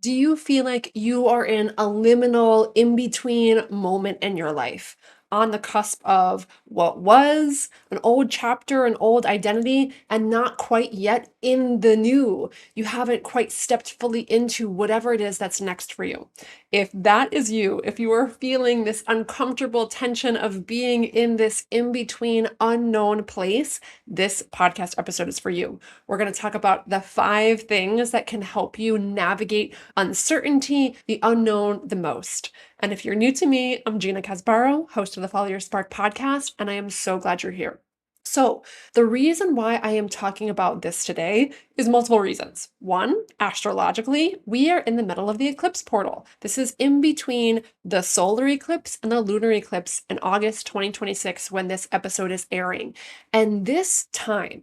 Do you feel like you are in a liminal in between moment in your life, on the cusp of what was an old chapter, an old identity, and not quite yet in the new? You haven't quite stepped fully into whatever it is that's next for you. If that is you, if you are feeling this uncomfortable tension of being in this in between unknown place, this podcast episode is for you. We're going to talk about the 5 things that can help you navigate uncertainty, the unknown, the most. And if you're new to me, I'm Gina Casbaro, host of the Follow Your Spark podcast, and I am so glad you're here. So, the reason why I am talking about this today is multiple reasons. One, astrologically, we are in the middle of the eclipse portal. This is in between the solar eclipse and the lunar eclipse in August 2026 when this episode is airing. And this time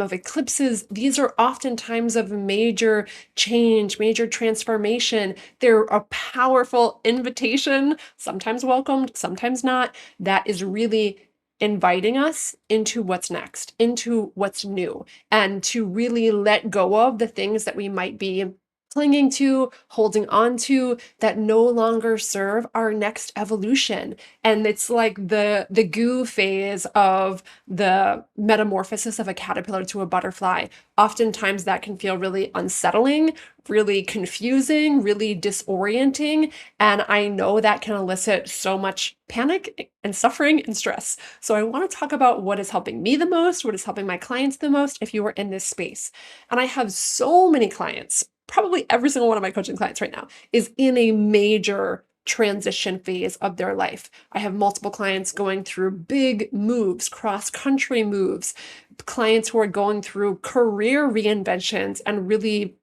of eclipses, these are often times of major change, major transformation. They're a powerful invitation, sometimes welcomed, sometimes not, that is really inviting us into what's next, into what's new, and to really let go of the things that we might be clinging to, holding on to, that no longer serve our next evolution. And it's like the goo phase of the metamorphosis of a caterpillar to a butterfly. Oftentimes that can feel really unsettling, really confusing, really disorienting. And I know that can elicit so much panic and suffering and stress. So I want to talk about what is helping me the most, what is helping my clients the most if you are in this space. And I have so many clients, probably every single one of my coaching clients right now is in a major transition phase of their life. I have multiple clients going through big moves, cross-country moves, clients who are going through career reinventions and really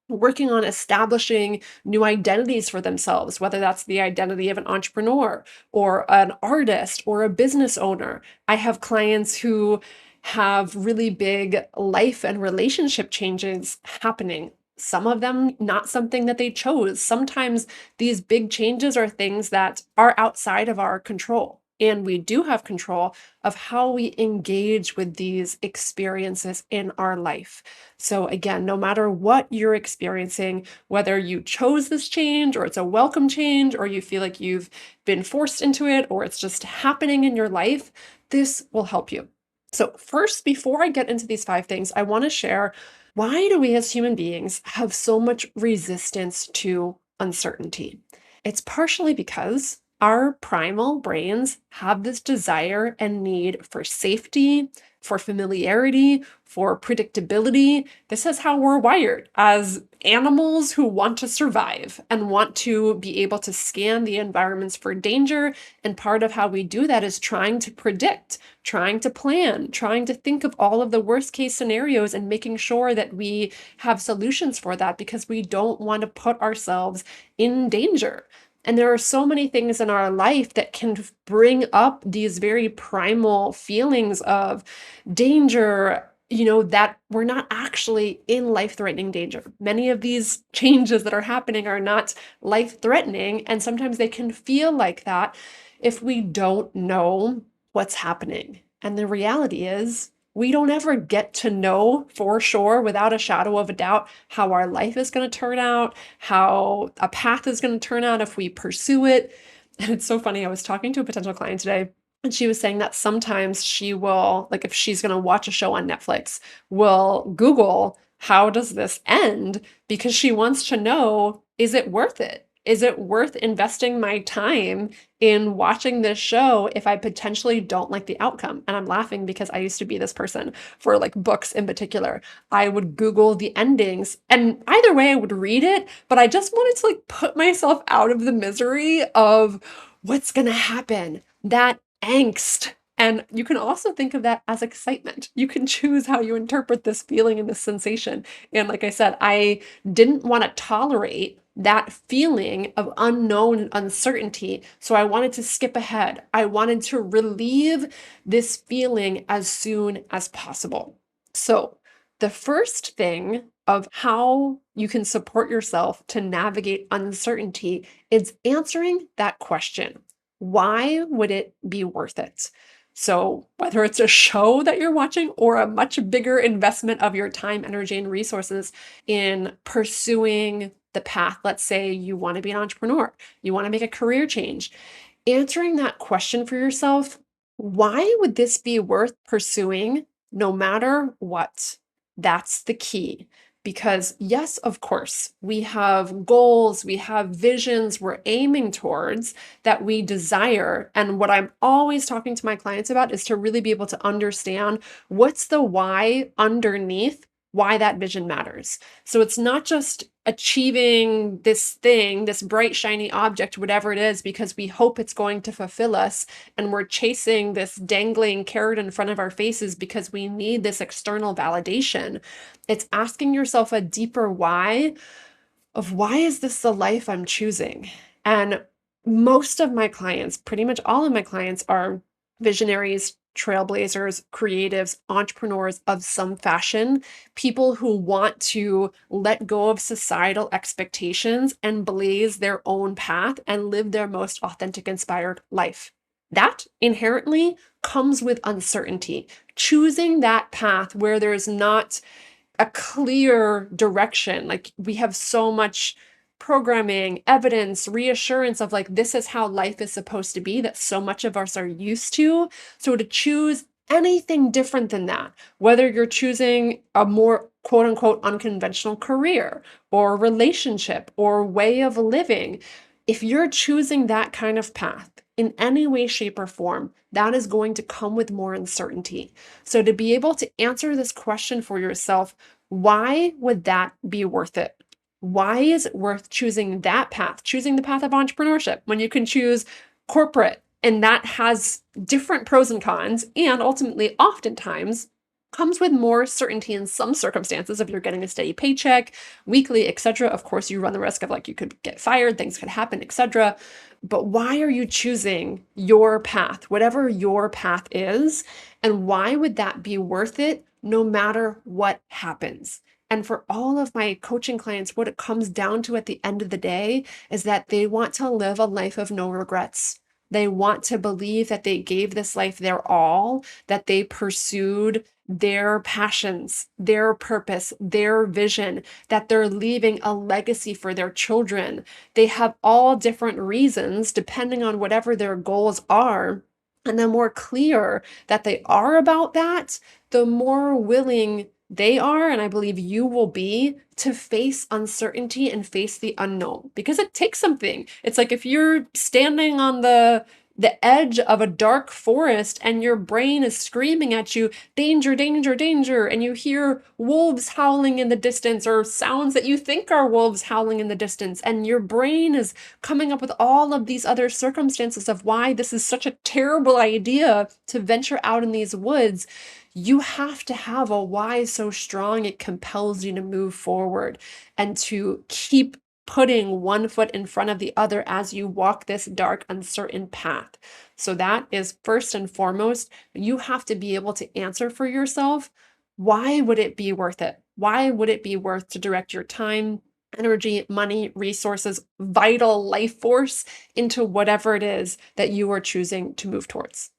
working on establishing new identities for themselves, whether that's the identity of an entrepreneur or an artist or a business owner. I have clients who have really big life and relationship changes happening. Some of them not something that they chose. Sometimes these big changes are things that are outside of our control. And we do have control of how we engage with these experiences in our life. So again, no matter what you're experiencing, whether you chose this change or it's a welcome change or you feel like you've been forced into it or it's just happening in your life, this will help you. So first, before I get into these 5 things, I want to share, why do we as human beings have so much resistance to uncertainty? It's partially because our primal brains have this desire and need for safety, for familiarity, for predictability. This is how we're wired as animals who want to survive and want to be able to scan the environments for danger. And part of how we do that is trying to predict, trying to plan, trying to think of all of the worst case scenarios and making sure that we have solutions for that because we don't want to put ourselves in danger. And there are so many things in our life that can bring up these very primal feelings of danger, that we're not actually in life-threatening danger. Many of these changes that are happening are not life-threatening, and sometimes they can feel like that if we don't know what's happening. And the reality is, we don't ever get to know for sure without a shadow of a doubt how our life is going to turn out, how a path is going to turn out if we pursue it. And it's so funny. I was talking to a potential client today, and she was saying that sometimes she will, like if she's going to watch a show on Netflix, will Google, how does this end? Because she wants to know, is it worth it? Is it worth investing my time in watching this show if I potentially don't like the outcome? And I'm laughing because I used to be this person for like books in particular. I would Google the endings and either way I would read it, but I just wanted to like put myself out of the misery of what's going to happen, that angst. And you can also think of that as excitement. You can choose how you interpret this feeling and this sensation. And like I said, I didn't want to tolerate that feeling of unknown and uncertainty. So I wanted to skip ahead. I wanted to relieve this feeling as soon as possible. So the first thing of how you can support yourself to navigate uncertainty is answering that question. Why would it be worth it? So whether it's a show that you're watching or a much bigger investment of your time, energy, and resources in pursuing the path. Let's say you want to be an entrepreneur, you want to make a career change. Answering that question for yourself, why would this be worth pursuing no matter what? That's the key. Because, yes, of course, we have goals, we have visions we're aiming towards that we desire. And what I'm always talking to my clients about is to really be able to understand what's the why underneath why that vision matters. So it's not just achieving this thing, this bright, shiny object, whatever it is, because we hope it's going to fulfill us. And we're chasing this dangling carrot in front of our faces because we need this external validation. It's asking yourself a deeper why of why is this the life I'm choosing? And most of my clients, pretty much all of my clients, are visionaries, trailblazers, creatives, entrepreneurs of some fashion, people who want to let go of societal expectations and blaze their own path and live their most authentic, inspired life. That inherently comes with uncertainty. Choosing that path where there's not a clear direction. Like we have so much programming, evidence, reassurance of like, this is how life is supposed to be that so much of us are used to. So to choose anything different than that, whether you're choosing a more quote unquote unconventional career or relationship or way of living, if you're choosing that kind of path in any way, shape, or form, that is going to come with more uncertainty. So to be able to answer this question for yourself, why would that be worth it? Why is it worth choosing that path, choosing the path of entrepreneurship when you can choose corporate? And that has different pros and cons, and ultimately, oftentimes, comes with more certainty in some circumstances. If you're getting a steady paycheck, weekly, etc., of course, you run the risk of like you could get fired, things could happen, etc. But why are you choosing your path, whatever your path is? And why would that be worth it no matter what happens? And for all of my coaching clients, what it comes down to at the end of the day is that they want to live a life of no regrets. They want to believe that they gave this life their all, that they pursued their passions, their purpose, their vision, that they're leaving a legacy for their children. They have all different reasons depending on whatever their goals are. And the more clear that they are about that, the more willing they are, and I believe you will be, to face uncertainty and face the unknown because it takes something. It's like if you're standing on the edge of a dark forest and your brain is screaming at you, danger, danger, danger, and you hear wolves howling in the distance or sounds that you think are wolves howling in the distance, and your brain is coming up with all of these other circumstances of why this is such a terrible idea to venture out in these woods. You have to have a why so strong it compels you to move forward and to keep putting one foot in front of the other as you walk this dark, uncertain path. So that is first and foremost, you have to be able to answer for yourself, why would it be worth it? Why would it be worth to direct your time, energy, money, resources, vital life force into whatever it is that you are choosing to move towards?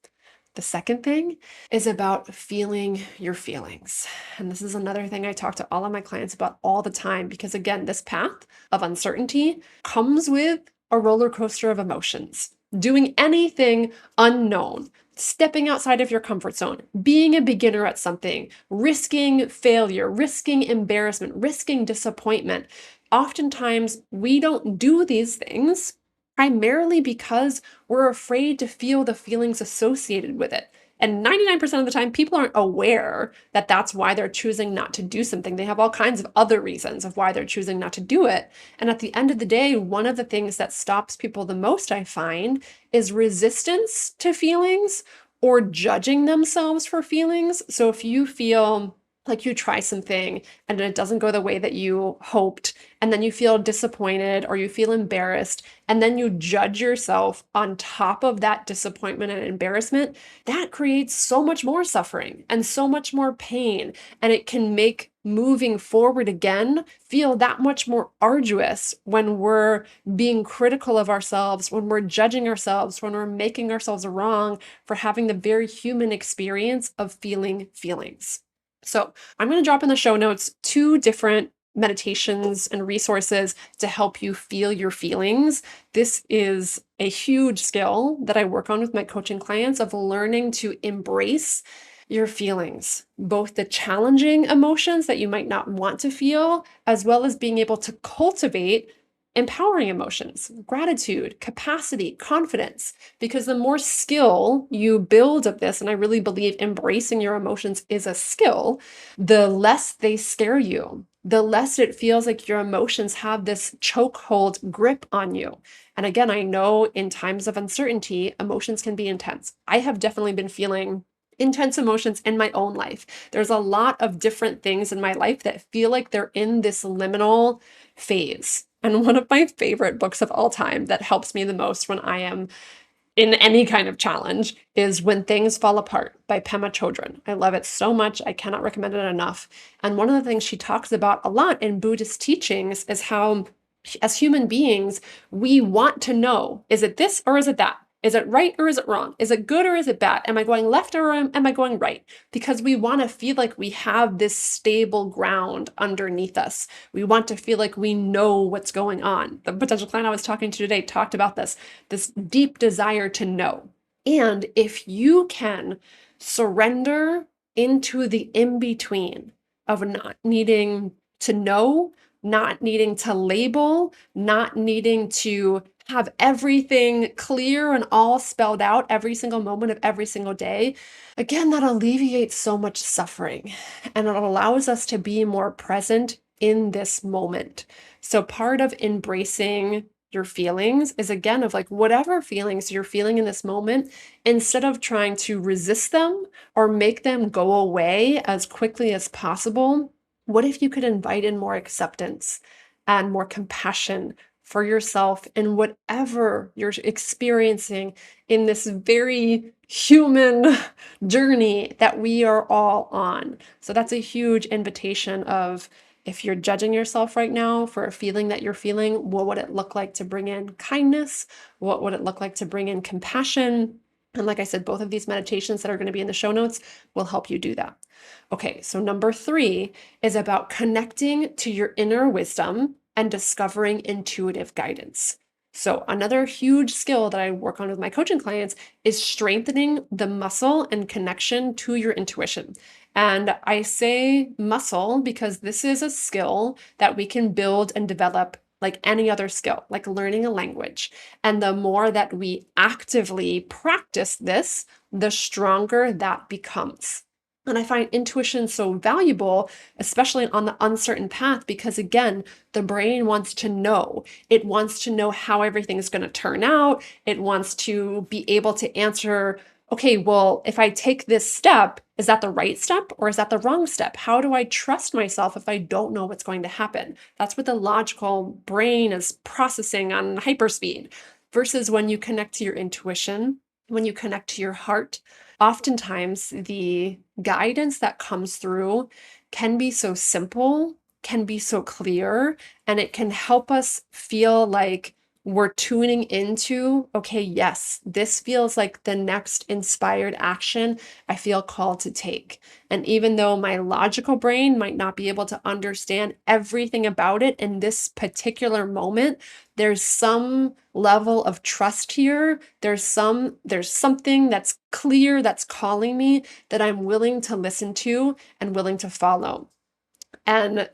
The second thing is about feeling your feelings. And this is another thing I talk to all of my clients about all the time because, again, this path of uncertainty comes with a roller coaster of emotions. Doing anything unknown, stepping outside of your comfort zone, being a beginner at something, risking failure, risking embarrassment, risking disappointment. Oftentimes, we don't do these things primarily because we're afraid to feel the feelings associated with it. And 99% of the time, people aren't aware that that's why they're choosing not to do something. They have all kinds of other reasons of why they're choosing not to do it. And at the end of the day, one of the things that stops people the most, I find, is resistance to feelings or judging themselves for feelings. So if you feel like you try something and it doesn't go the way that you hoped, and then you feel disappointed or you feel embarrassed, and then you judge yourself on top of that disappointment and embarrassment, that creates so much more suffering and so much more pain. And it can make moving forward again feel that much more arduous when we're being critical of ourselves, when we're judging ourselves, when we're making ourselves wrong for having the very human experience of feeling feelings. So I'm going to drop in the show notes 2 different meditations and resources to help you feel your feelings. This is a huge skill that I work on with my coaching clients of learning to embrace your feelings, both the challenging emotions that you might not want to feel, as well as being able to cultivate empowering emotions, gratitude, capacity, confidence. Because the more skill you build of this, and I really believe embracing your emotions is a skill, the less they scare you, the less it feels like your emotions have this chokehold grip on you. And again, I know in times of uncertainty, emotions can be intense. I have definitely been feeling intense emotions in my own life. There's a lot of different things in my life that feel like they're in this liminal phase. And one of my favorite books of all time that helps me the most when I am in any kind of challenge is When Things Fall Apart by Pema Chödrön. I love it so much. I cannot recommend it enough. And one of the things she talks about a lot in Buddhist teachings is how, as human beings, we want to know, is it this or is it that? Is it right or is it wrong? Is it good or is it bad? Am I going left or am I going right? Because we want to feel like we have this stable ground underneath us. We want to feel like we know what's going on. The potential client I was talking to today talked about this deep desire to know. And if you can surrender into the in-between of not needing to know, not needing to label, not needing to have everything clear and all spelled out every single moment of every single day, again, that alleviates so much suffering and it allows us to be more present in this moment. So part of embracing your feelings is again of like whatever feelings you're feeling in this moment, instead of trying to resist them or make them go away as quickly as possible, what if you could invite in more acceptance and more compassion for yourself and whatever you're experiencing in this very human journey that we are all on? So that's a huge invitation of, if you're judging yourself right now for a feeling that you're feeling, what would it look like to bring in kindness? What would it look like to bring in compassion? And like I said, both of these meditations that are going to be in the show notes will help you do that. Okay, so number 3 is about connecting to your inner wisdom and discovering intuitive guidance. So another huge skill that I work on with my coaching clients is strengthening the muscle and connection to your intuition. And I say muscle because this is a skill that we can build and develop like any other skill, like learning a language. And the more that we actively practice this, the stronger that becomes. And I find intuition so valuable, especially on the uncertain path, because again, the brain wants to know. It wants to know how everything is going to turn out. It wants to be able to answer, okay, well, if I take this step, is that the right step or is that the wrong step? How do I trust myself if I don't know what's going to happen? That's what the logical brain is processing on hyperspeed. Versus when you connect to your intuition, when you connect to your heart, oftentimes the guidance that comes through can be so simple, can be so clear, and it can help us feel like we're tuning into, okay, yes, this feels like the next inspired action I feel called to take. And even though my logical brain might not be able to understand everything about it in this particular moment, there's some level of trust here. There's something that's clear that's calling me that I'm willing to listen to and willing to follow. And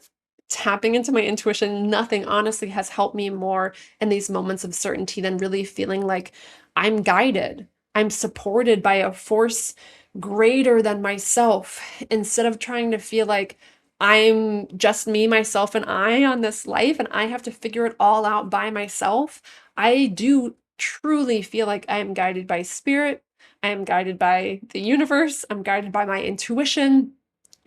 tapping into my intuition, nothing honestly has helped me more in these moments of certainty than really feeling like I'm guided. I'm supported by a force greater than myself, instead of trying to feel like I'm just me, myself, and I on this life, and I have to figure it all out by myself. I do truly feel like I am guided by spirit. I am guided by the universe. I'm guided by my intuition.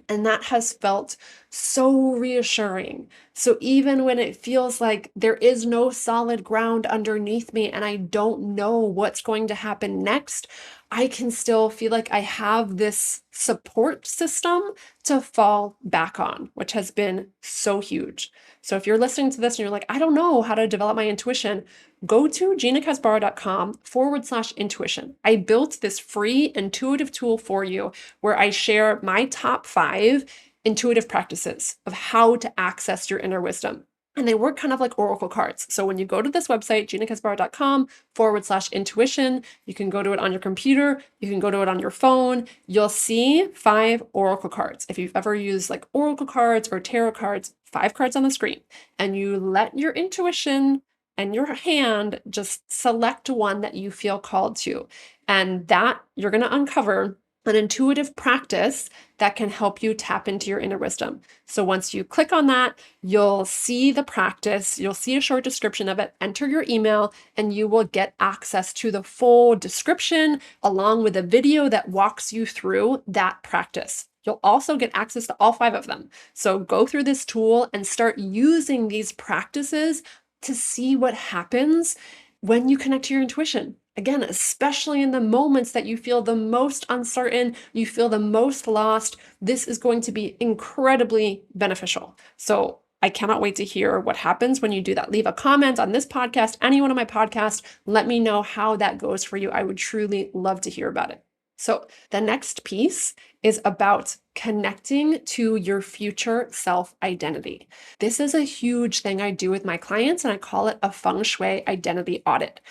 And that has felt so reassuring. So even when it feels like there is no solid ground underneath me and I don't know what's going to happen next, I can still feel like I have this support system to fall back on, which has been so huge. So if you're listening to this and you're like, I don't know how to develop my intuition, go to ginakasbara.com/intuition. I built this free intuitive tool for you where I share my top 5 intuitive practices of how to access your inner wisdom. And they work kind of like oracle cards. So when you go to this website, ginakasbar.com/intuition, you can go to it on your computer, you can go to it on your phone. You'll see 5 oracle cards. If you've ever used like oracle cards or tarot cards, 5 cards on the screen, and you let your intuition and your hand just select one that you feel called to. And that you're going to uncover an intuitive practice that can help you tap into your inner wisdom. So once you click on that, you'll see the practice, you'll see a short description of it, enter your email, and you will get access to the full description along with a video that walks you through that practice. You'll also get access to all 5 of them. So go through this tool and start using these practices to see what happens when you connect to your intuition. Again, especially in the moments that you feel the most uncertain, you feel the most lost, this is going to be incredibly beneficial. So I cannot wait to hear what happens when you do that. Leave a comment on this podcast, any one of my podcasts. Let me know how that goes for you. I would truly love to hear about it. So the next piece is about connecting to your future self identity. This is a huge thing I do with my clients, and I call it a feng shui identity audit.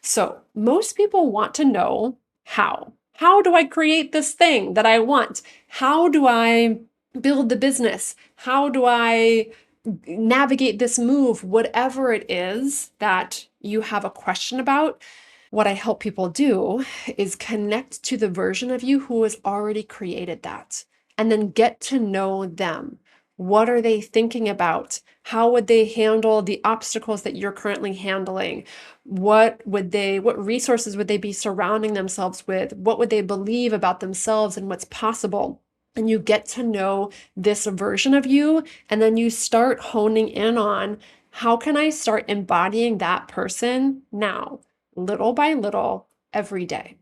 So most people want to know how. How do I create this thing that I want? How do I build the business? How do I navigate this move? Whatever it is that you have a question about, what I help people do is connect to the version of you who has already created that, and then get to know them. What are they thinking about? How would they handle the obstacles that you're currently handling? What resources would they be surrounding themselves with? What would they believe about themselves and what's possible? And you get to know this version of you, and then you start honing in on, how can I start embodying that person now? Little by little, every day.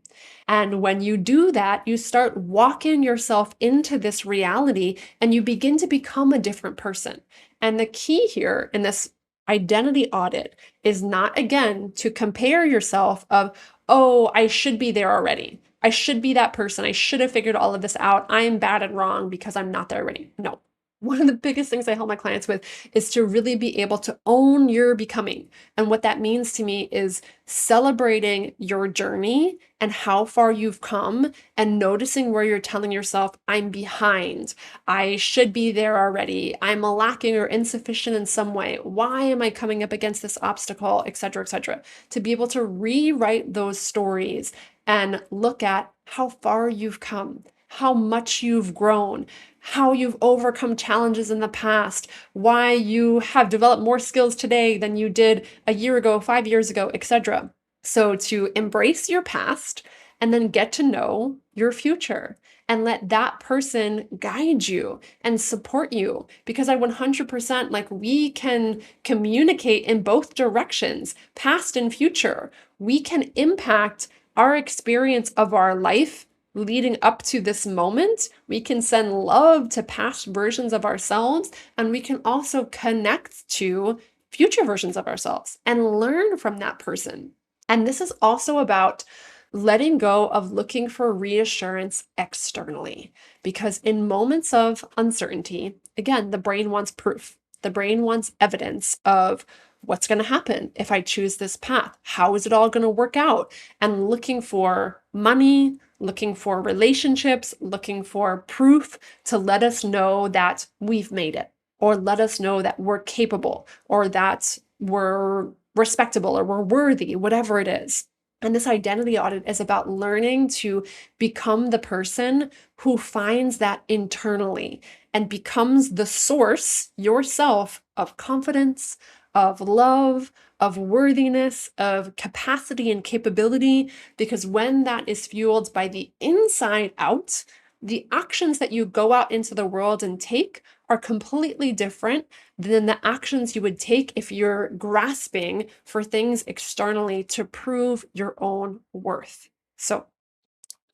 And when you do that, you start walking yourself into this reality and you begin to become a different person. And the key here in this identity audit is not, again, to compare yourself of, oh, I should be there already. I should be that person. I should have figured all of this out. I am bad and wrong because I'm not there already. No. One of the biggest things I help my clients with is to really be able to own your becoming. And what that means to me is celebrating your journey and how far you've come, and noticing where you're telling yourself, I'm behind, I should be there already, I'm lacking or insufficient in some way, why am I coming up against this obstacle, etc., etc. To be able to rewrite those stories and look at how far you've come, how much you've grown, how you've overcome challenges in the past, why you have developed more skills today than you did a year ago, 5 years ago, etc. So to embrace your past and then get to know your future and let that person guide you and support you, because I 100% we can communicate in both directions, past and future. We can impact our experience of our life leading up to this moment. We can send love to past versions of ourselves, and we can also connect to future versions of ourselves and learn from that person. And this is also about letting go of looking for reassurance externally, because in moments of uncertainty, again, the brain wants proof. The brain wants evidence of what's going to happen if I choose this path. How is it all going to work out? And looking for money, looking for relationships, looking for proof to let us know that we've made it, or let us know that we're capable, or that we're respectable, or we're worthy, whatever it is. And this identity audit is about learning to become the person who finds that internally and becomes the source yourself of confidence, of love, of worthiness, of capacity and capability. Because when that is fueled by the inside out, the actions that you go out into the world and take are completely different than the actions you would take if you're grasping for things externally to prove your own worth. So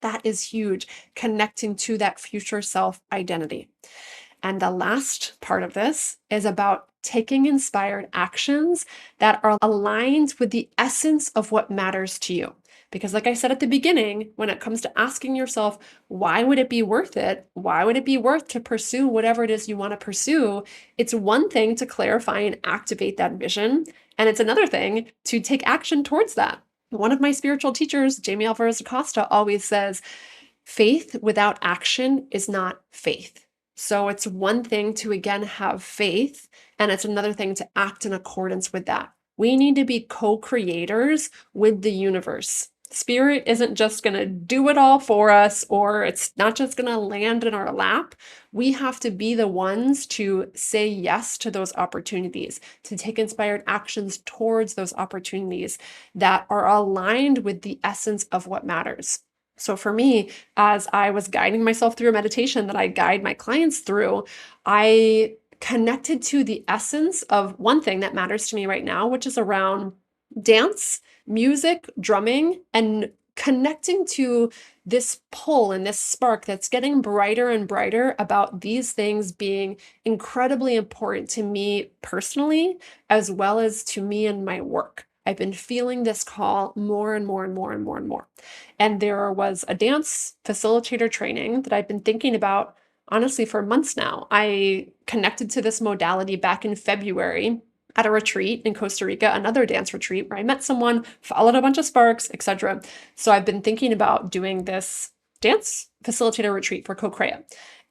that is huge, connecting to that future self identity. And the last part of this is about taking inspired actions that are aligned with the essence of what matters to you. Because, like I said at the beginning, when it comes to asking yourself, why would it be worth it? Why would it be worth to pursue whatever it is you want to pursue? It's one thing to clarify and activate that vision, and it's another thing to take action towards that. One of my spiritual teachers, Jamie Alvarez Acosta, always says, faith without action is not faith. So it's one thing to, again, have faith, and it's another thing to act in accordance with that. We need to be co-creators with the universe. Spirit isn't just going to do it all for us, or it's not just going to land in our lap. We have to be the ones to say yes to those opportunities, to take inspired actions towards those opportunities that are aligned with the essence of what matters. So for me, as I was guiding myself through a meditation that I guide my clients through, I connected to the essence of one thing that matters to me right now, which is around dance, music, drumming, and connecting to this pull and this spark that's getting brighter and brighter about these things being incredibly important to me personally, as well as to me and my work. I've been feeling this call more and more and more and more and more. And there was a dance facilitator training that I've been thinking about, honestly, for months now. I connected to this modality back in February at a retreat in Costa Rica, another dance retreat where I met someone, followed a bunch of sparks, etc. So I've been thinking about doing this dance facilitator retreat for co-crea.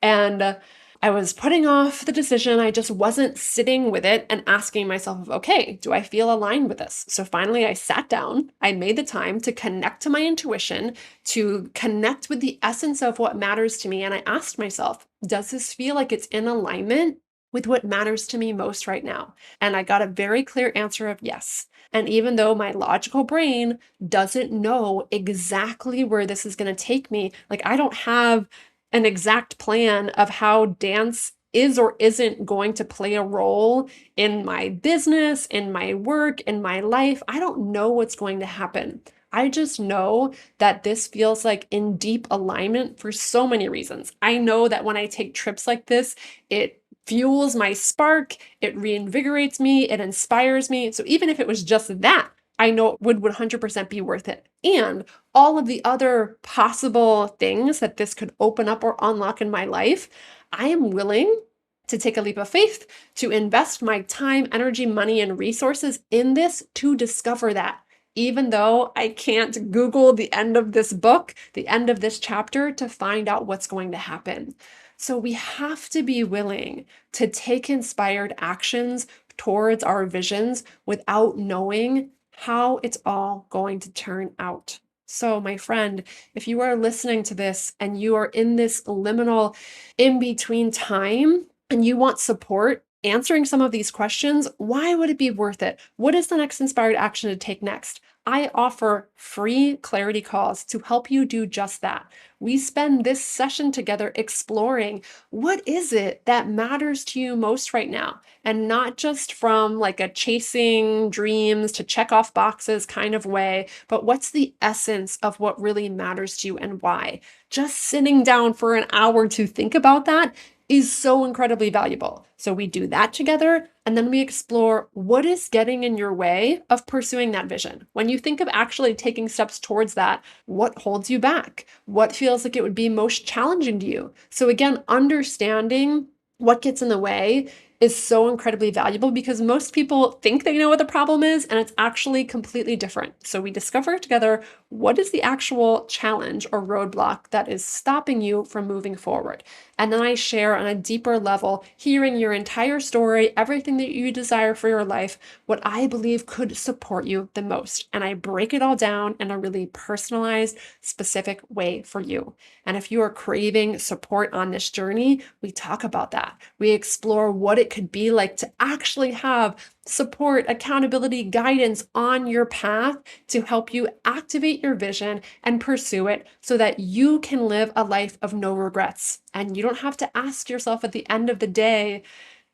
And I was putting off the decision. I just wasn't sitting with it and asking myself, okay, do I feel aligned with this? So finally, I sat down. I made the time to connect to my intuition, to connect with the essence of what matters to me. And I asked myself, does this feel like it's in alignment with what matters to me most right now? And I got a very clear answer of yes. And even though my logical brain doesn't know exactly where this is going to take me, like I don't have an exact plan of how dance is or isn't going to play a role in my business, in my work, in my life. I don't know what's going to happen. I just know that this feels like in deep alignment for so many reasons. I know that when I take trips like this, it fuels my spark, it reinvigorates me, it inspires me. So even if it was just that, I know it would 100% be worth it. And all of the other possible things that this could open up or unlock in my life, I am willing to take a leap of faith, to invest my time, energy, money, and resources in this to discover that. Even though I can't Google the end of this book, the end of this chapter to find out what's going to happen. So we have to be willing to take inspired actions towards our visions without knowing how it's all going to turn out. So, my friend, if you are listening to this and you are in this liminal in between time and you want support answering some of these questions, why would it be worth it? What is the next inspired action to take next? I offer free clarity calls to help you do just that. We spend this session together exploring what is it that matters to you most right now, and not just from like a chasing dreams to check off boxes kind of way, but what's the essence of what really matters to you and why. Just sitting down for an hour to think about that is so incredibly valuable. So we do that together, and then we explore what is getting in your way of pursuing that vision. When you think of actually taking steps towards that, what holds you back? What feels like it would be most challenging to you? So again, understanding what gets in the way is so incredibly valuable because most people think they know what the problem is and it's actually completely different. So we discover together what is the actual challenge or roadblock that is stopping you from moving forward. And then I share on a deeper level, hearing your entire story, everything that you desire for your life, what I believe could support you the most. And I break it all down in a really personalized, specific way for you. And if you are craving support on this journey, we talk about that. We explore what it could be like to actually have support, accountability, guidance on your path to help you activate your vision and pursue it so that you can live a life of no regrets. And you don't have to ask yourself at the end of the day,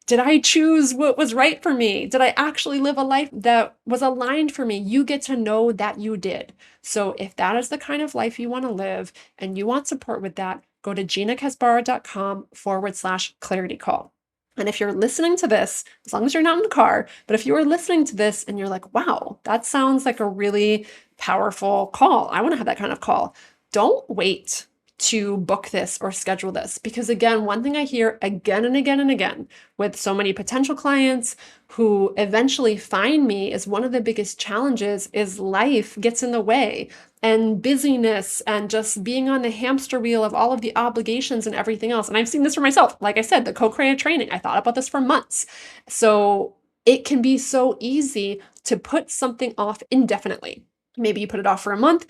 did I choose what was right for me? Did I actually live a life that was aligned for me? You get to know that you did. So if that is the kind of life you want to live and you want support with that, go to ginakesbara.com/clarity call. And if you're listening to this, as long as you're not in the car, but if you are listening to this and you're like, wow, that sounds like a really powerful call. I want to have that kind of call. Don't wait to book this or schedule this. Because again, one thing I hear again and again and again with so many potential clients who eventually find me is one of the biggest challenges is life gets in the way and busyness and just being on the hamster wheel of all of the obligations and everything else. And I've seen this for myself. Like I said, the co-creative training, I thought about this for months. So it can be so easy to put something off indefinitely. Maybe you put it off for a month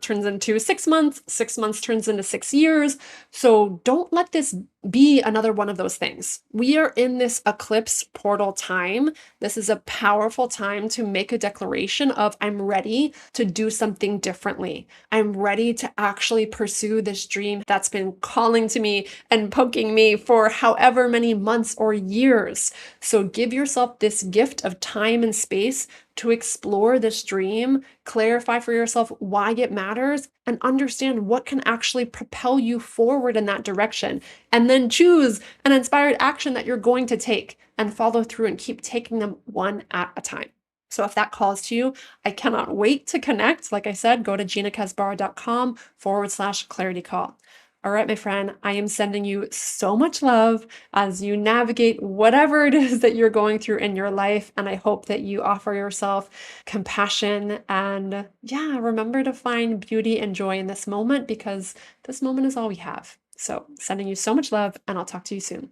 turns into 6 months, 6 months turns into 6 years. So don't let this be another one of those things. We are in this eclipse portal time. This is a powerful time to make a declaration of, I'm ready to do something differently. I'm ready to actually pursue this dream that's been calling to me and poking me for however many months or years. So give yourself this gift of time and space to explore this dream, clarify for yourself why it matters, and understand what can actually propel you forward in that direction. And then choose an inspired action that you're going to take and follow through and keep taking them one at a time. So if that calls to you, I cannot wait to connect. Like I said, go to ginakesbara.com/clarity call. All right, my friend, I am sending you so much love as you navigate whatever it is that you're going through in your life. And I hope that you offer yourself compassion and, yeah, remember to find beauty and joy in this moment because this moment is all we have. So, sending you so much love, and I'll talk to you soon.